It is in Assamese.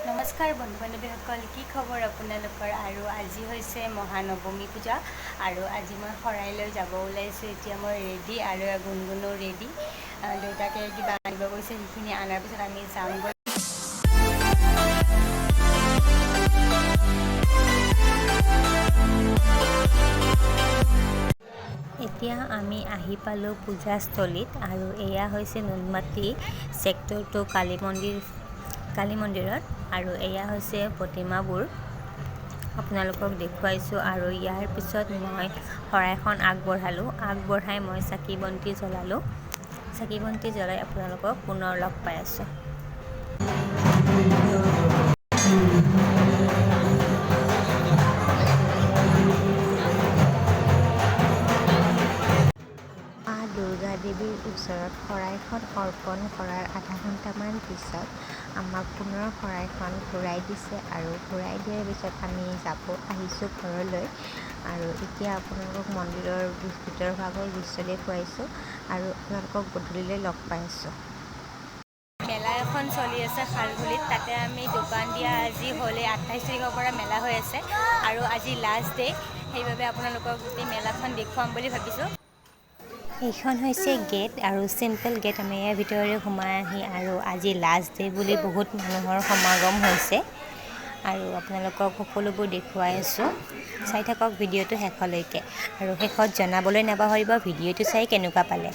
নমস্কাৰ বন্ধু বান্ধৱীসকল, কি খবৰ আপোনালোকৰ? আৰু আজি হৈছে মহানৱমী পূজা আৰু আজি মই শৰাইলৈ যাব ওলাইছোঁ। এতিয়া মই ৰেডি আৰু গুণগুণো ৰেডি। দেউতাকে কিবা আনিব গৈছে, সেইখিনি অনাৰ পিছত আমি যামগৈ। এতিয়া আমি আহি পালোঁ পূজাস্থলীত আৰু এয়া হৈছে নুনমাটি ছেক্টৰ 2 কালী মন্দিৰত আৰু এয়া হৈছে প্ৰতিমাবোৰ আপোনালোকক দেখুৱাইছোঁ। আৰু ইয়াৰ পিছত মই শৰাইখন আগবঢ়াই মই চাকি বন্তি জ্বলাই আপোনালোকক পুনৰ লগ পাই আছোঁ। দুৰ্গা দেৱীৰ ওচৰত শৰাইখন অৰ্পণ কৰাৰ আধা ঘণ্টামান পিছত আমাক পুনৰ শৰাইখন ঘূৰাই দিছে আৰু ঘূৰাই দিয়াৰ পিছত আমি আহিছোঁ ঘৰলৈ। আৰু এতিয়া আপোনালোকক মন্দিৰৰ ভিতৰ ভাগৰ দৃশ্য দেখুৱাইছোঁ আৰু আপোনালোকক গধূলিলৈ লগ পাই আছোঁ। মেলা এখন চলি আছে খালঘুলিত, তাতে আমি দোকান দিয়া আজি হ'লে 28 তাৰিখৰ পৰা মেলা হৈ আছে আৰু আজি লাষ্ট ডে, সেইবাবে আপোনালোকক গোটেই মেলাখন দেখুৱাম বুলি ভাবিছোঁ। এইখন হৈছে গেট আৰু চিম্পল গেট। আমি ইয়াৰ ভিতৰলৈ সোমাই আহি আৰু আজি লাষ্ট ডে বুলি বহুত মানুহৰ সমাগম হৈছে আৰু আপোনালোকক সকলোবোৰ দেখুৱাই আছোঁ। চাই থাকক ভিডিঅ'টো শেষলৈকে আৰু শেষত জনাবলৈ নাপাহৰিব ভিডিঅ'টো চাই কেনেকুৱা পালে।